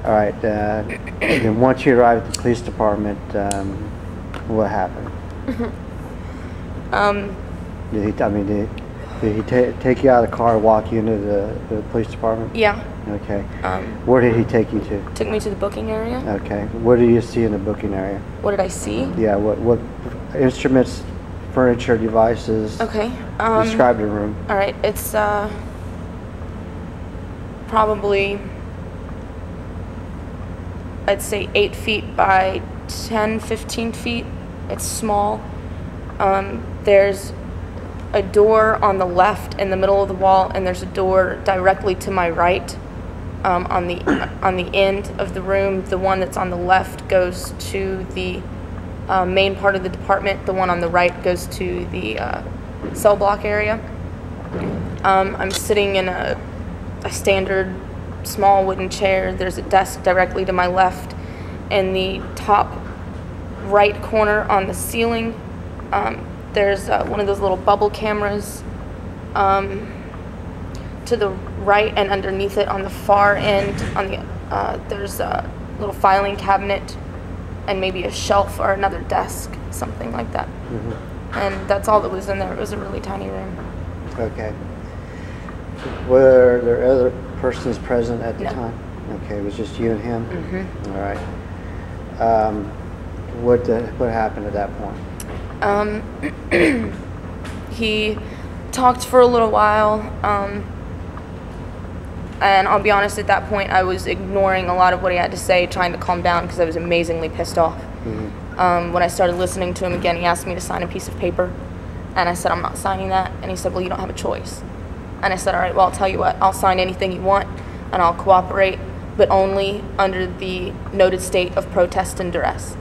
All right. Then once you arrived at the police department, what happened? Did he? I mean, did he take you out of the car, walk you into the police department? Yeah. Okay. Where did he take you to? Took me to the booking area. Okay. What did you see in the booking area? What did I see? Yeah. What instruments, furniture, devices? Okay. Describe the room. All right. It's probably, I'd say 8 feet by 10, 15 feet. It's small. There's a door on the left in the middle of the wall, and there's a door directly to my right on the end of the room. The one that's on the left goes to the main part of the department. The one on the right goes to the cell block area. I'm sitting in a standard small wooden chair. There's a desk directly to my left. In the top right corner on the ceiling, there's one of those little bubble cameras. To the right and underneath it on the far end, there's a little filing cabinet and maybe a shelf or another desk, something like that. And that's all that was in there. It was a really tiny room. Okay. Were there other persons present at the time? Okay, it was just you and him? All right. What happened at that point? He talked for a little while, and I'll be honest, at that point I was ignoring a lot of what he had to say, trying to calm down because I was amazingly pissed off. When I started listening to him again, he asked me to sign a piece of paper, and I said, I'm not signing that. And he said, well, you don't have a choice. And I said, all right, well, I'll tell you what, I'll sign anything you want, and I'll cooperate, but only under the noted state of protest and duress.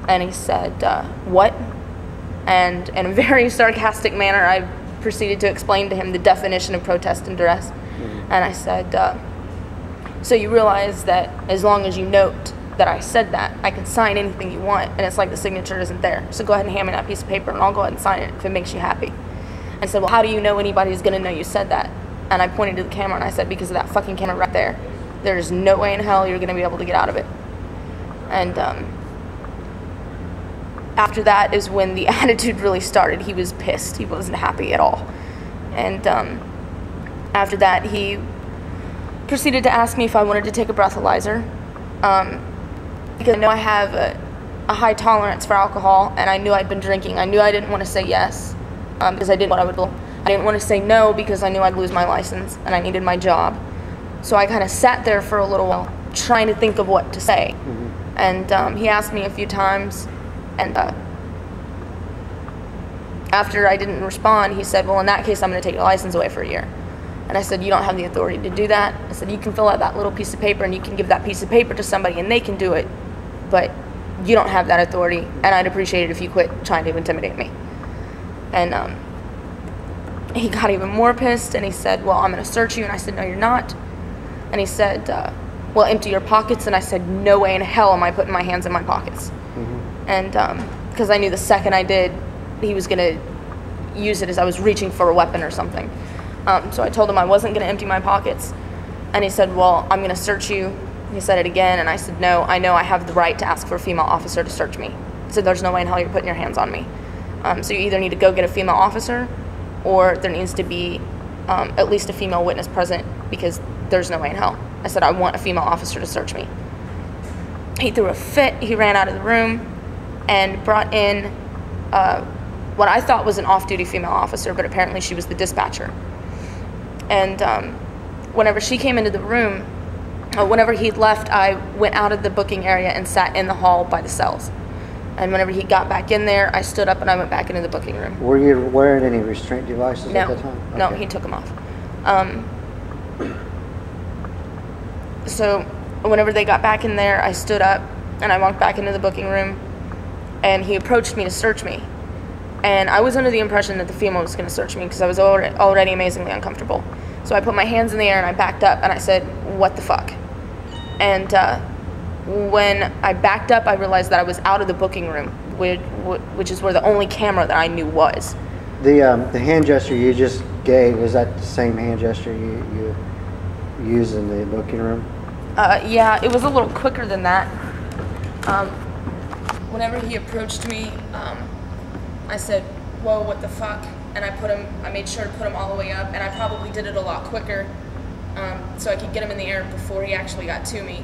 And he said, what? And in a very sarcastic manner, I proceeded to explain to him the definition of protest and duress. And I said, so you realize that as long as you note that I said that, I can sign anything you want, and it's like the signature isn't there. So go ahead and hand me that piece of paper, and I'll go ahead and sign it if it makes you happy. I said, well, how do you know anybody's going to know you said that? And I pointed to the camera, and I said, because of that fucking camera right there. There's no way in hell you're going to be able to get out of it. And after that is when the attitude really started. He was pissed. He wasn't happy at all. And after that, he proceeded to ask me if I wanted to take a breathalyzer. Because I know I have a high tolerance for alcohol, and I knew I'd been drinking. I knew I didn't want to say yes, because I didn't know what I would do. I didn't want to say no because I knew I'd lose my license, and I needed my job. So I kind of sat there for a little while, trying to think of what to say. And he asked me a few times, and after I didn't respond, he said, well, in that case, I'm going to take your license away for a year. And I said, you don't have the authority to do that. I said, you can fill out that little piece of paper, and you can give that piece of paper to somebody, and they can do it, but you don't have that authority, and I'd appreciate it if you quit trying to intimidate me. And he got even more pissed, and he said, well, I'm going to search you. And I said, no, you're not. And he said, well, empty your pockets. And I said, no way in hell am I putting my hands in my pockets. And because I knew the second I did, he was going to use it as I was reaching for a weapon or something. So I told him I wasn't going to empty my pockets. And he said, well, I'm going to search you. He said it again, and I said, no, I know I have the right to ask for a female officer to search me. He said, there's no way in hell you're putting your hands on me. So you either need to go get a female officer, or there needs to be at least a female witness present, because there's no way in hell. I said, I want a female officer to search me. He threw a fit. He ran out of the room and brought in what I thought was an off-duty female officer, but apparently she was the dispatcher. And whenever she came into the room, whenever he'd left, I went out of the booking area and sat in the hall by the cells. And whenever he got back in there, I stood up and I went back into the booking room. Were you wearing any restraint devices at that time? Okay. No, he took them off. So whenever they got back in there, I stood up and I walked back into the booking room, and he approached me to search me. And I was under the impression that the female was going to search me because I was already amazingly uncomfortable. So I put my hands in the air and I backed up and I said, what the fuck? And when I backed up, I realized that I was out of the booking room, which is where the only camera that I knew was. The hand gesture you just gave, was that the same hand gesture you use in the booking room? Yeah, it was a little quicker than that. Whenever he approached me, I said, "Whoa, what the fuck?" And I made sure to put him all the way up, and I probably did it a lot quicker, so I could get him in the air before he actually got to me.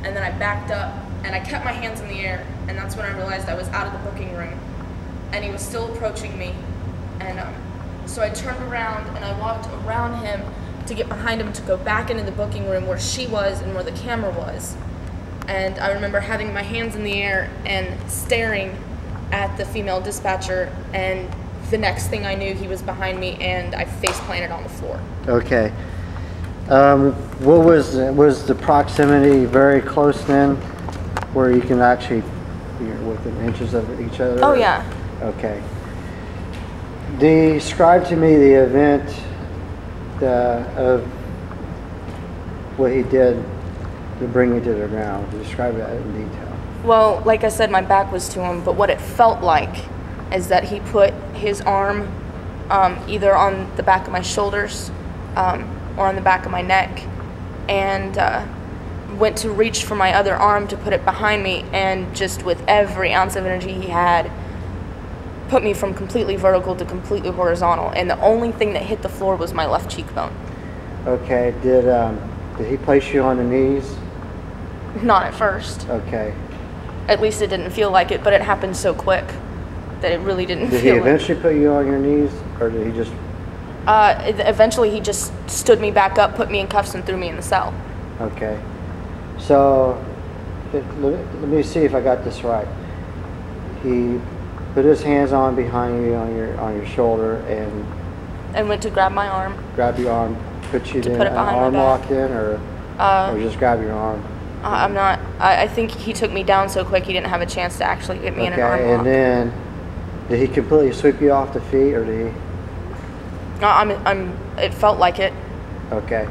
And then I backed up, and I kept my hands in the air, and that's when I realized I was out of the booking room, and he was still approaching me. And so I turned around, and I walked around him to get behind him to go back into the booking room where she was and where the camera was. And I remember having my hands in the air and staring at the female dispatcher, and the next thing I knew, he was behind me, and I face planted on the floor. Okay. What was the proximity very close then, where you can actually, you're within inches of each other? Oh yeah. Okay. Describe to me the event of what he did to bring you to the ground. Describe that in detail. Well, like I said, my back was to him, but what it felt like is that he put his arm either on the back of my shoulders or on the back of my neck, and went to reach for my other arm to put it behind me, and just with every ounce of energy he had, put me from completely vertical to completely horizontal, and the only thing that hit the floor was my left cheekbone. Okay. Did he place you on the knees? Not at first. Okay. At least it didn't feel like it, but it happened so quick that it really didn't Did feel he eventually put you on your knees, or did he just... Eventually he just stood me back up, put me in cuffs, and threw me in the cell. Okay. So, let me see if I got this right. He put his hands on behind you on your shoulder and went to grab my arm. Grab your arm, put you in put it an behind my arm back. lock in, or just grab your arm? I'm not. I think he took me down so quick he didn't have a chance to actually get me in an arm lock. And then did he completely sweep you off the feet, or did he? It felt like it. Okay.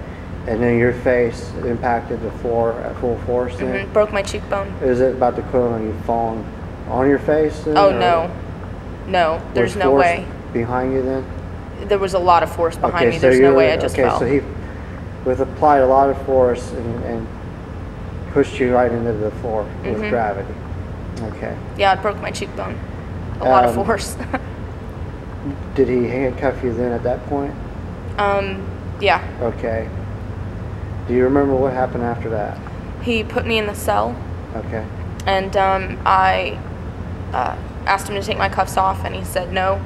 And then your face impacted the floor at full force then? Mm-hmm. Broke my cheekbone. Is it about the equivalent of you falling on your face then? Oh, no. No, there's no way. Behind you then? There was a lot of force behind me. So There's no way I just fell. So he applied a lot of force and pushed you right into the floor with gravity. Okay. Yeah, it broke my cheekbone. A lot of force. Did he handcuff you then at that point? Yeah. Okay. Do you remember what happened after that? He put me in the cell. Okay. And I asked him to take my cuffs off, and he said no.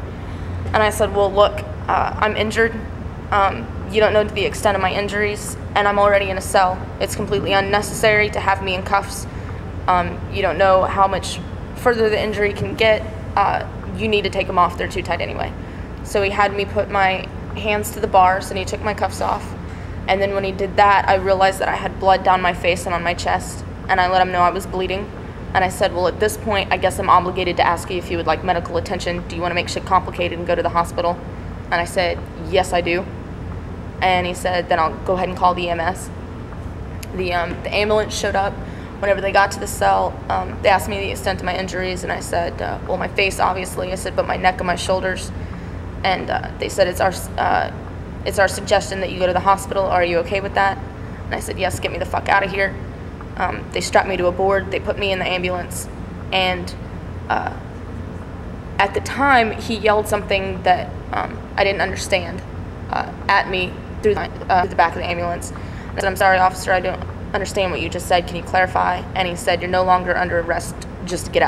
And I said, well, look, I'm injured. You don't know the extent of my injuries, and I'm already in a cell. It's completely unnecessary to have me in cuffs. You don't know how much further the injury can get. You need to take them off. They're too tight anyway. So he had me put my hands to the bars, and he took my cuffs off. And then when he did that, I realized that I had blood down my face and on my chest, and I let him know I was bleeding. And I said, well, at this point, I guess I'm obligated to ask you if you would like medical attention. Do you want to make shit complicated and go to the hospital? And I said, yes, I do. And he said, then I'll go ahead and call the EMS. The ambulance showed up. Whenever they got to the cell, they asked me the extent of my injuries, and I said, well, my face, obviously. I said, but my neck and my shoulders. And they said, it's our suggestion that you go to the hospital. Are you okay with that? And I said, yes, get me the fuck out of here. They strapped me to a board. They put me in the ambulance. And at the time, he yelled something that I didn't understand at me through the back of the ambulance. I said, I'm sorry, officer, I don't understand what you just said. Can you clarify? And he said, you're no longer under arrest. Just get out.